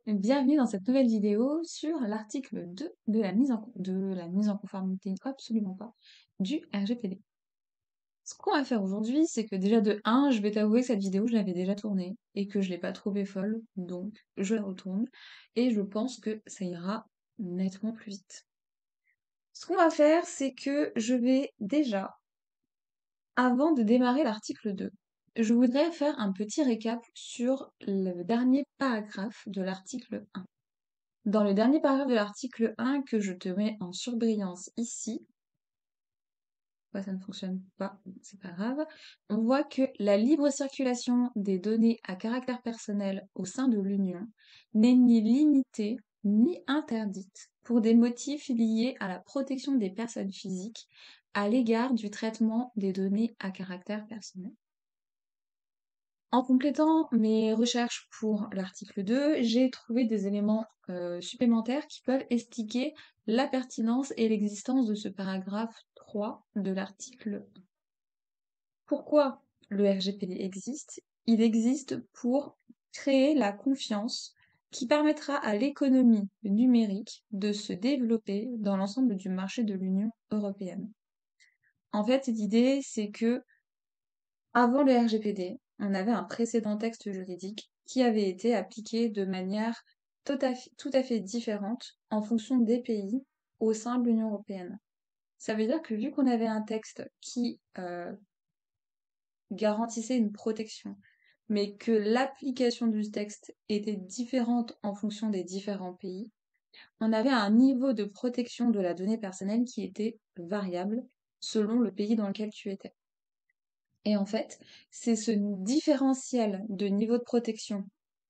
Bienvenue dans cette nouvelle vidéo sur l'article 2 de la mise en conformité, absolument pas, du RGPD. Ce qu'on va faire aujourd'hui, c'est que déjà de 1, je vais t'avouer que cette vidéo, je l'avais déjà tournée et que je l'ai pas trouvée folle, donc je la retourne et je pense que ça ira nettement plus vite. Ce qu'on va faire, c'est que je vais déjà, avant de démarrer l'article 2, je voudrais faire un petit récap sur le dernier paragraphe de l'article 1. Dans le dernier paragraphe de l'article 1 que je te mets en surbrillance ici, pourquoi ça ne fonctionne pas, c'est pas grave, on voit que la libre circulation des données à caractère personnel au sein de l'Union n'est ni limitée ni interdite pour des motifs liés à la protection des personnes physiques à l'égard du traitement des données à caractère personnel. En complétant mes recherches pour l'article 2, j'ai trouvé des éléments supplémentaires qui peuvent expliquer la pertinence et l'existence de ce paragraphe 3 de l'article 1. Pourquoi le RGPD existe? Il existe pour créer la confiance qui permettra à l'économie numérique de se développer dans l'ensemble du marché de l'Union européenne. En fait, l'idée, c'est que avant le RGPD, on avait un précédent texte juridique qui avait été appliqué de manière tout à fait différente en fonction des pays au sein de l'Union européenne. Ça veut dire que vu qu'on avait un texte qui garantissait une protection, mais que l'application du texte était différente en fonction des différents pays, on avait un niveau de protection de la donnée personnelle qui était variable selon le pays dans lequel tu étais. Et en fait, c'est ce différentiel de niveau de protection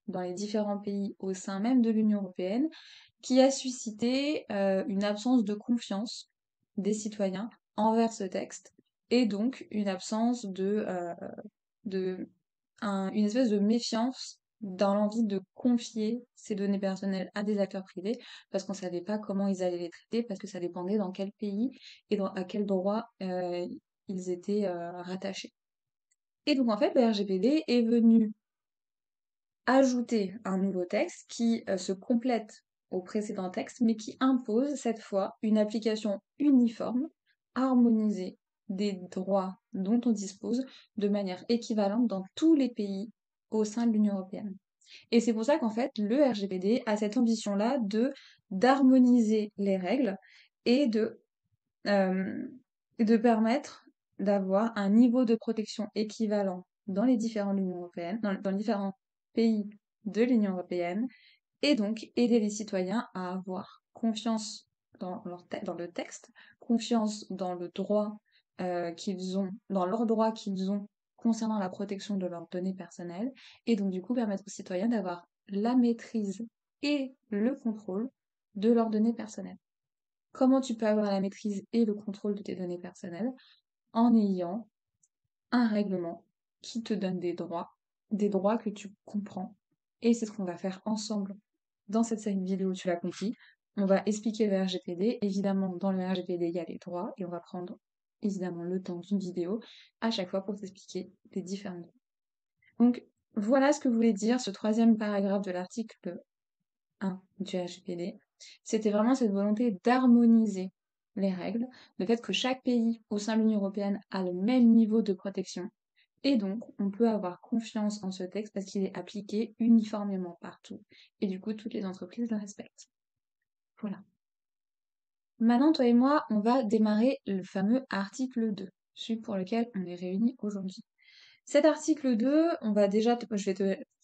dans les différents pays au sein même de l'Union européenne qui a suscité une absence de confiance des citoyens envers ce texte et donc une absence une espèce de méfiance dans l'envie de confier ces données personnelles à des acteurs privés parce qu'on ne savait pas comment ils allaient les traiter, parce que ça dépendait dans quel pays et à quel droit ils étaient rattachés. Et donc, en fait, le RGPD est venu ajouter un nouveau texte qui se complète au précédent texte, mais qui impose cette fois une application uniforme, harmonisée des droits dont on dispose de manière équivalente dans tous les pays au sein de l'Union européenne. Et c'est pour ça qu'en fait, le RGPD a cette ambition-là de d'harmoniser les règles et euh, de permettre d'avoir un niveau de protection équivalent dans les différentes Unions européennes, dans les différents pays de l'Union européenne, et donc aider les citoyens à avoir confiance dans le texte, confiance dans le droit qu'ils ont, dans leurs droits qu'ils ont concernant la protection de leurs données personnelles, et donc du coup permettre aux citoyens d'avoir la maîtrise et le contrôle de leurs données personnelles. Comment tu peux avoir la maîtrise et le contrôle de tes données personnelles? En ayant un règlement qui te donne des droits que tu comprends. Et c'est ce qu'on va faire ensemble dans cette série de vidéos, tu l'as compris. On va expliquer le RGPD. Évidemment, dans le RGPD, il y a les droits et on va prendre évidemment le temps d'une vidéo à chaque fois pour t'expliquer les différents droits. Donc, voilà ce que voulait dire ce troisième paragraphe de l'article 1 du RGPD. C'était vraiment cette volonté d'harmoniser les règles, le fait que chaque pays au sein de l'Union européenne a le même niveau de protection. Et donc, on peut avoir confiance en ce texte parce qu'il est appliqué uniformément partout. Et du coup, toutes les entreprises le respectent. Voilà. Maintenant, toi et moi, on va démarrer le fameux article 2, celui pour lequel on est réunis aujourd'hui. Cet article 2, on va déjà,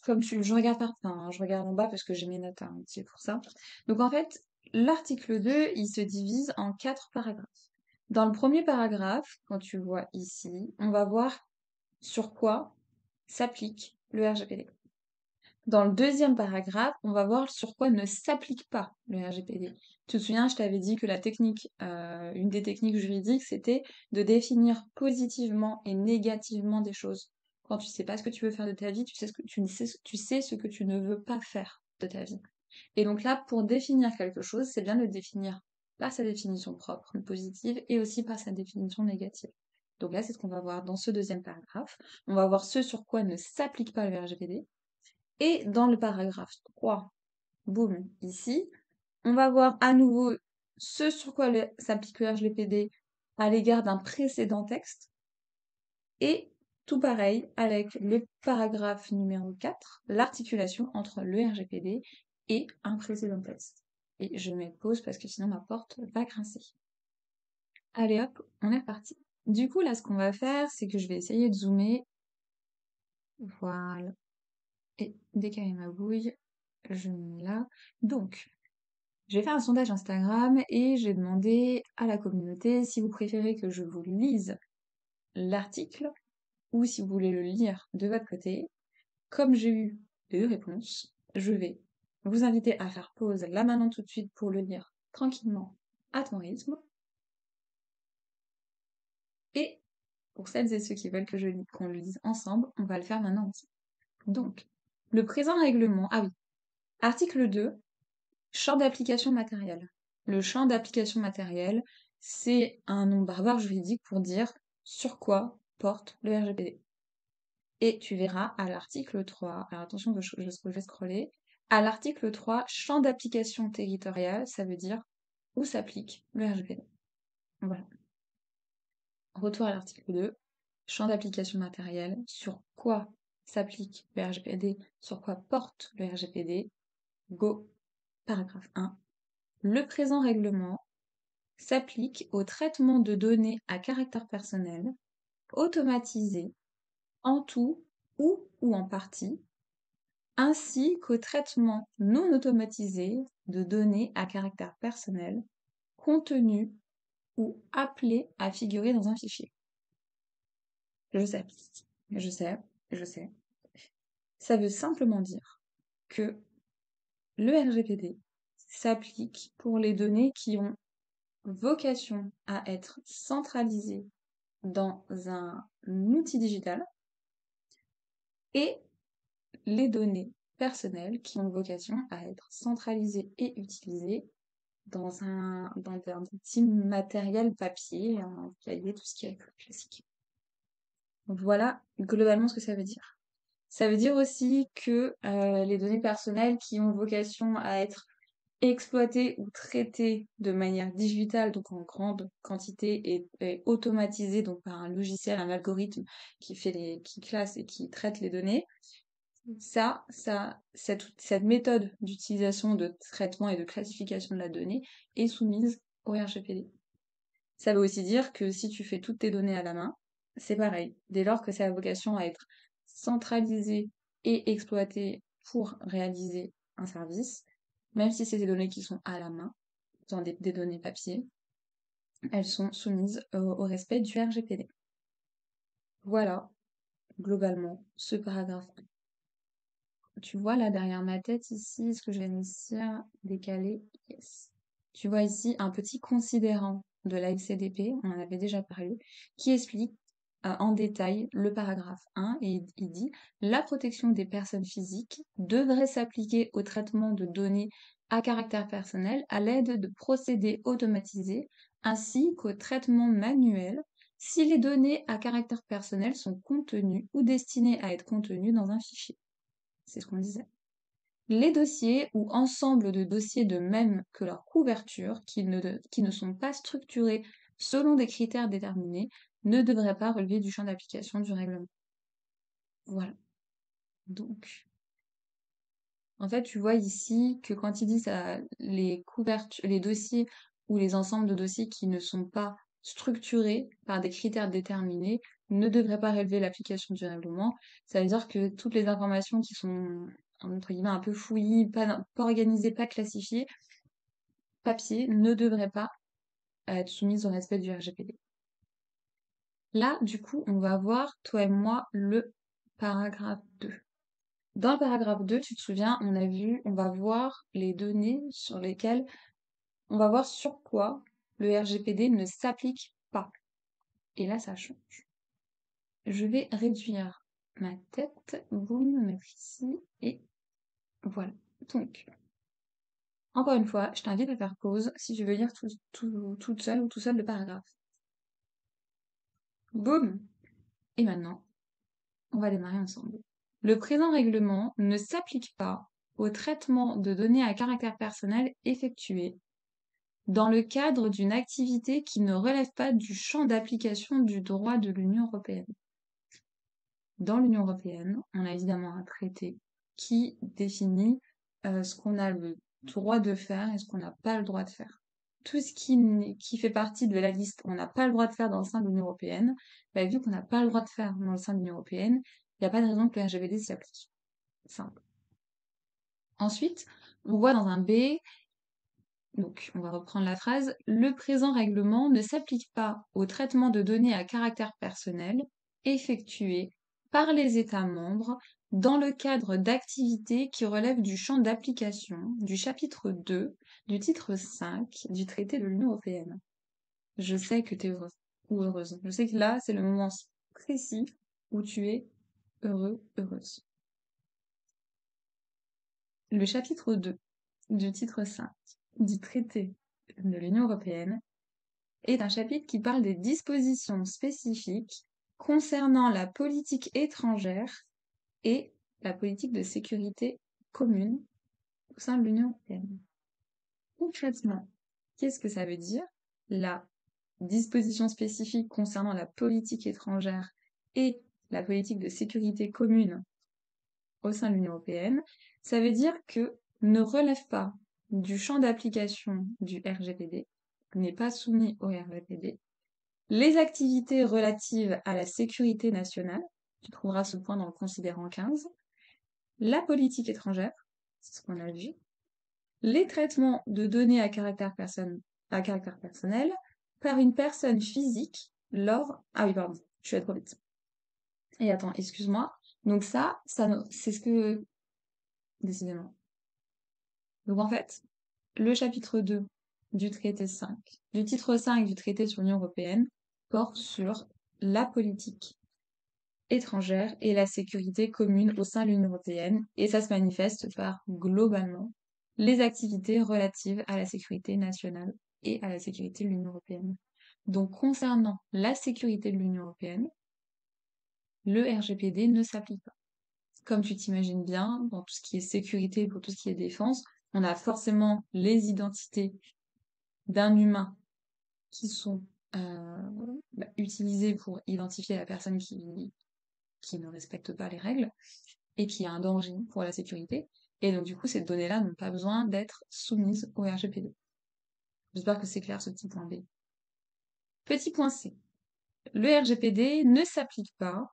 comme je regarde je regarde en bas parce que j'ai mes notes, hein, c'est pour ça. Donc en fait, l'article 2, il se divise en 4 paragraphes. Dans le premier paragraphe, quand tu le vois ici, on va voir sur quoi s'applique le RGPD. Dans le deuxième paragraphe, on va voir sur quoi ne s'applique pas le RGPD. Tu te souviens, je t'avais dit que une des techniques juridiques, c'était de définir positivement et négativement des choses. Quand tu sais pas ce que tu veux faire de ta vie, tu sais ce que tu ne veux pas faire de ta vie. Et donc là, pour définir quelque chose, c'est bien de le définir par sa définition propre, positive, et aussi par sa définition négative. Donc là, c'est ce qu'on va voir dans ce deuxième paragraphe. On va voir ce sur quoi ne s'applique pas le RGPD. Et dans le paragraphe 3, boum, ici, on va voir à nouveau ce sur quoi s'applique le RGPD à l'égard d'un précédent texte. Et tout pareil avec le paragraphe numéro 4, l'articulation entre le RGPD et un précédent texte. Et je mets pause parce que sinon ma porte va grincer. Allez hop, on est reparti. Du coup, là, ce qu'on va faire, c'est que je vais essayer de zoomer. Voilà. Et décaler ma bouille. Je me mets là. Donc, j'ai fait un sondage Instagram et j'ai demandé à la communauté si vous préférez que je vous lise l'article ou si vous voulez le lire de votre côté. Comme j'ai eu 2 réponses, je vais vous inviter à faire pause là maintenant tout de suite pour le lire tranquillement à ton rythme. Et pour celles et ceux qui veulent qu'on le lise ensemble, on va le faire maintenant aussi. Donc, le présent règlement, ah oui, article 2, champ d'application matériel. Le champ d'application matériel, c'est un nom barbare juridique pour dire sur quoi porte le RGPD. Et tu verras à l'article 3, alors attention, je vais scroller, à l'article 3, champ d'application territorial, ça veut dire où s'applique le RGPD. Voilà. Retour à l'article 2, champ d'application matériel, sur quoi s'applique le RGPD, sur quoi porte le RGPD. Go, paragraphe 1. Le présent règlement s'applique au traitement de données à caractère personnel, automatisé, en tout ou en partie, ainsi qu'au traitement non automatisé de données à caractère personnel, contenues ou appelées à figurer dans un fichier. Je sais, je sais, je sais. Ça veut simplement dire que le RGPD s'applique pour les données qui ont vocation à être centralisées dans un outil digital et les données personnelles qui ont vocation à être centralisées et utilisées dans un petit matériel papier, un cahier, tout ce qui est classique. Donc voilà globalement ce que ça veut dire. Ça veut dire aussi que les données personnelles qui ont vocation à être exploitées ou traitées de manière digitale, donc en grande quantité et automatisées donc par un logiciel, un algorithme qui classe et qui traite les données, cette méthode d'utilisation, de traitement et de classification de la donnée est soumise au RGPD. Ça veut aussi dire que si tu fais toutes tes données à la main, c'est pareil. Dès lors que ça a vocation à être centralisé et exploité pour réaliser un service, même si c'est des données qui sont à la main, dans des données papier, elles sont soumises au respect du RGPD. Voilà, globalement, ce paragraphe. Tu vois là derrière ma tête ici, ce que j'ai mis ici, décalé, yes. Tu vois ici un petit considérant de la LCDP, on en avait déjà parlé, qui explique en détail le paragraphe 1 et il dit la protection des personnes physiques devrait s'appliquer au traitement de données à caractère personnel à l'aide de procédés automatisés ainsi qu'au traitement manuel si les données à caractère personnel sont contenues ou destinées à être contenues dans un fichier. C'est ce qu'on disait. Les dossiers ou ensembles de dossiers de même que leur couverture, qui ne sont pas structurés selon des critères déterminés, ne devraient pas relever du champ d'application du règlement. Voilà. Donc, en fait, tu vois ici que quand il dit ça, les couvertures, les dossiers ou les ensembles de dossiers qui ne sont pas structurés par des critères déterminés ne devraient pas relever l'application du règlement. Ça veut dire que toutes les informations qui sont, entre guillemets, un peu fouillis, pas organisées, pas classifiées, papier, ne devraient pas être soumises au respect du RGPD. Là, du coup, on va voir, toi et moi, le paragraphe 2. Dans le paragraphe 2, tu te souviens, on va voir les données sur lesquelles, on va voir sur quoi le RGPD ne s'applique pas. Et là, ça change. Je vais réduire ma tête, vous me mettre ici, et voilà. Donc, encore une fois, je t'invite à faire pause si tu veux lire toute seule ou tout seul le paragraphe. Boum! Et maintenant, on va démarrer ensemble. Le présent règlement ne s'applique pas au traitement de données à caractère personnel effectué dans le cadre d'une activité qui ne relève pas du champ d'application du droit de l'Union européenne. Dans l'Union européenne, on a évidemment un traité qui définit ce qu'on a le droit de faire et ce qu'on n'a pas le droit de faire. Tout ce qui fait partie de la liste on n'a pas le droit de faire dans le sein de l'Union européenne, bah, vu qu'on n'a pas le droit de faire dans le sein de l'Union européenne, il n'y a pas de raison que le RGPD s'y applique. Simple. Ensuite, on voit dans un B, donc on va reprendre la phrase, le présent règlement ne s'applique pas au traitement de données à caractère personnel effectué par les États membres dans le cadre d'activités qui relèvent du champ d'application du chapitre 2 du titre 5 du traité de l'Union européenne. Je sais que tu es heureux ou heureuse. Je sais que là, c'est le moment précis où tu es heureux, heureuse. Le chapitre 2 du titre 5 du traité de l'Union européenne est un chapitre qui parle des dispositions spécifiques concernant la politique étrangère et la politique de sécurité commune au sein de l'Union européenne. Concrètement, qu'est-ce que ça veut dire? La disposition spécifique concernant la politique étrangère et la politique de sécurité commune au sein de l'Union européenne, ça veut dire que ne relève pas du champ d'application du RGPD, n'est pas soumis au RGPD, les activités relatives à la sécurité nationale, tu trouveras ce point dans le considérant 15, la politique étrangère, c'est ce qu'on a vu, les traitements de données à caractère personnel par une personne physique lors... Ah oui, pardon, je suis allée trop vite. Et attends, excuse-moi. Donc ça c'est ce que... Décidément. Donc en fait, le chapitre 2 du traité 5, du titre 5 du traité sur l'Union européenne porte sur la politique étrangère et la sécurité commune au sein de l'Union européenne, et ça se manifeste par, globalement, les activités relatives à la sécurité nationale et à la sécurité de l'Union européenne. Donc, concernant la sécurité de l'Union européenne, le RGPD ne s'applique pas. Comme tu t'imagines bien, dans tout ce qui est sécurité, pour tout ce qui est défense, on a forcément les identités d'un humain qui sont utilisées pour identifier la personne qui ne respecte pas les règles et qui a un danger pour la sécurité. Et donc, du coup, ces données-là n'ont pas besoin d'être soumises au RGPD. J'espère que c'est clair ce petit point B. Petit point C. Le RGPD ne s'applique pas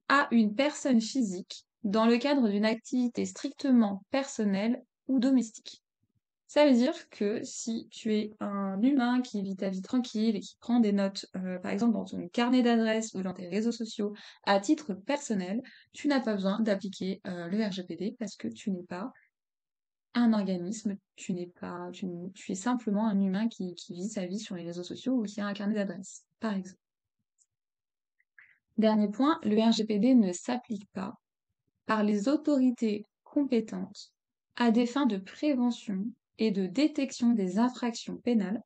à une personne physique dans le cadre d'une activité strictement personnelle ou domestique. Ça veut dire que si tu es un humain qui vit ta vie tranquille et qui prend des notes, par exemple dans ton carnet d'adresses ou dans tes réseaux sociaux, à titre personnel, tu n'as pas besoin d'appliquer le RGPD parce que tu n'es pas un organisme, tu es simplement un humain qui vit sa vie sur les réseaux sociaux ou qui a un carnet d'adresses, par exemple. Dernier point, le RGPD ne s'applique pas par les autorités compétentes à des fins de prévention et de détection des infractions pénales.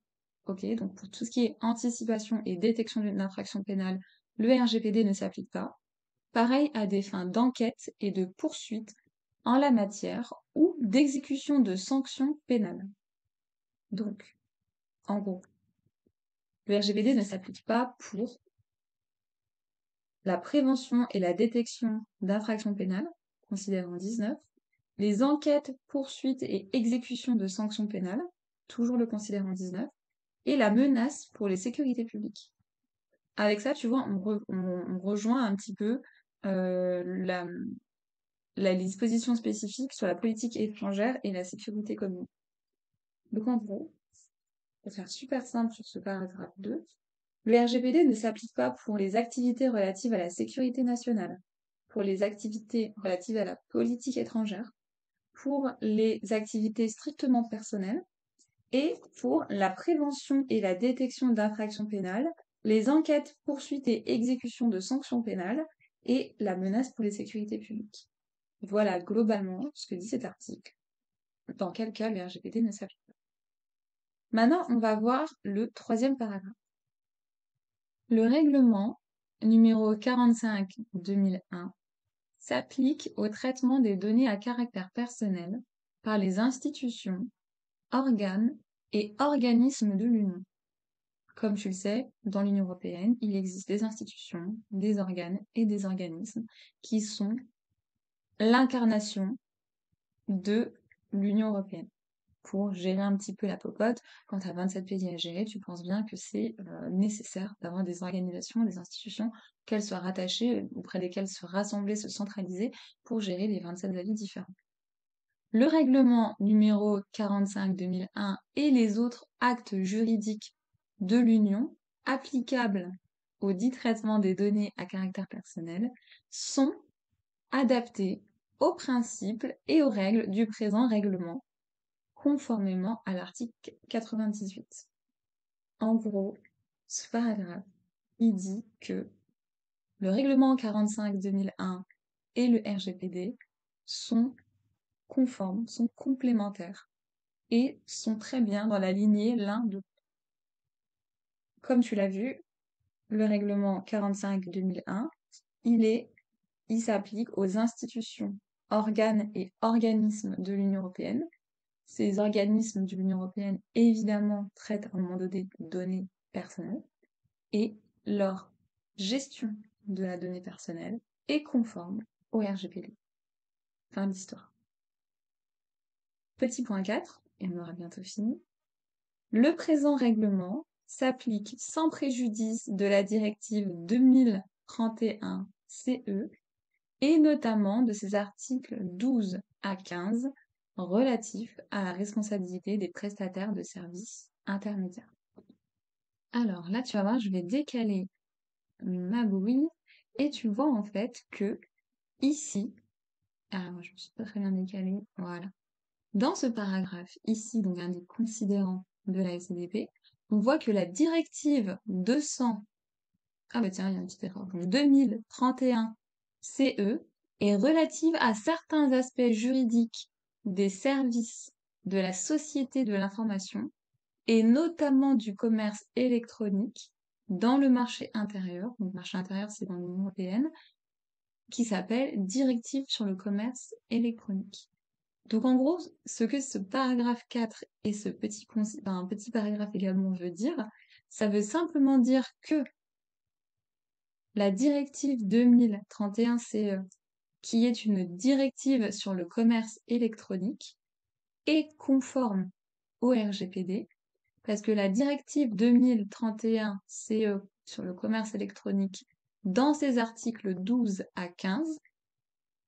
Ok, donc pour tout ce qui est anticipation et détection d'une infraction pénale, le RGPD ne s'applique pas. Pareil à des fins d'enquête et de poursuite en la matière ou d'exécution de sanctions pénales. Donc, en gros, le RGPD ne s'applique pas pour la prévention et la détection d'infractions pénales, considérant 19, les enquêtes, poursuites et exécutions de sanctions pénales, toujours le considérant 19, et la menace pour les sécurités publiques. Avec ça, tu vois, on rejoint un petit peu les dispositions spécifiques sur la politique étrangère et la sécurité commune. Donc en gros, pour faire super simple sur ce paragraphe 2, le RGPD ne s'applique pas pour les activités relatives à la sécurité nationale, pour les activités relatives à la politique étrangère, pour les activités strictement personnelles et pour la prévention et la détection d'infractions pénales, les enquêtes, poursuites et exécutions de sanctions pénales et la menace pour les sécurités publiques. Voilà globalement ce que dit cet article, dans quel cas le RGPD ne s'applique pas. Maintenant, on va voir le troisième paragraphe. Le règlement numéro 45/2001 s'applique au traitement des données à caractère personnel par les institutions, organes et organismes de l'Union. Comme tu le sais, dans l'Union européenne, il existe des institutions, des organes et des organismes qui sont l'incarnation de l'Union européenne. Pour gérer un petit peu la popote, quand tu as 27 pays à gérer, tu penses bien que c'est nécessaire d'avoir des organisations, des institutions, qu'elles soient rattachées, auprès desquelles se rassembler, se centraliser pour gérer les 27 avis différents. Le règlement numéro 45/2001 et les autres actes juridiques de l'Union applicables au dit traitement des données à caractère personnel sont adaptés aux principes et aux règles du présent règlement, conformément à l'article 98. En gros, ce paragraphe, il dit que le règlement 45/2001 et le RGPD sont conformes, sont complémentaires et sont très bien dans la lignée l'un de l'autre. Comme tu l'as vu, le règlement 45/2001, il s'applique aux institutions, organes et organismes de l'Union européenne. Ces organismes de l'Union européenne, évidemment, traitent à un moment donné de données personnelles et leur gestion de la donnée personnelle est conforme au RGPD. Fin de l'histoire. Petit point 4, et on aura bientôt fini. Le présent règlement s'applique sans préjudice de la directive 2031/CE et notamment de ses articles 12 à 15 relatifs à la responsabilité des prestataires de services intermédiaires. Alors là, tu vas voir, je vais décaler ma bouille et tu vois en fait que ici, alors je me suis pas très bien décalée, voilà. Dans ce paragraphe ici, donc un des considérants de la SCDP, on voit que la directive 200, ah bah tiens, il y a une petite erreur, donc 2031 CE est relative à certains aspects juridiques des services de la société de l'information et notamment du commerce électronique dans le marché intérieur, donc marché intérieur c'est dans l'Union européenne, qui s'appelle Directive sur le commerce électronique. Donc en gros, ce que ce paragraphe 4 et ce petit paragraphe également veut dire, ça veut simplement dire que la directive 2031 CE, qui est une directive sur le commerce électronique, est conforme au RGPD, parce que la directive 2031 CE sur le commerce électronique, dans ses articles 12 à 15,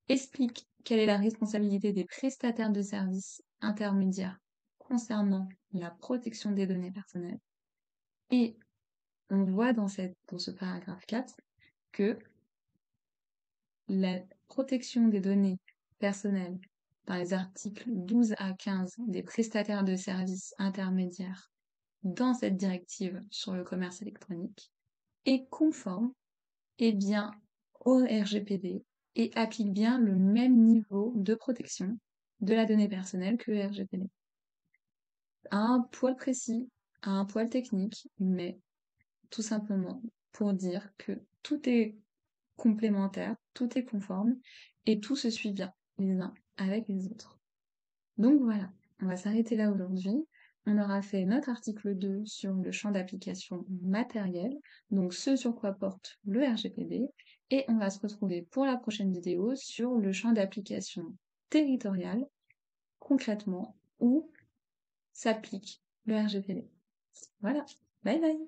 explique quelle est la responsabilité des prestataires de services intermédiaires concernant la protection des données personnelles. Et on voit dans ce paragraphe 4 que la protection des données personnelles dans les articles 12 à 15 des prestataires de services intermédiaires dans cette directive sur le commerce électronique est conforme bien au RGPD et applique bien le même niveau de protection de la donnée personnelle que le RGPD. À un poil précis, à un poil technique, mais tout simplement pour dire que tout est complémentaire, tout est conforme et tout se suit bien les uns avec les autres. Donc voilà, on va s'arrêter là aujourd'hui. On aura fait notre article 2 sur le champ d'application matériel, donc ce sur quoi porte le RGPD, et on va se retrouver pour la prochaine vidéo sur le champ d'application territorial, concrètement, où s'applique le RGPD. Voilà, bye bye!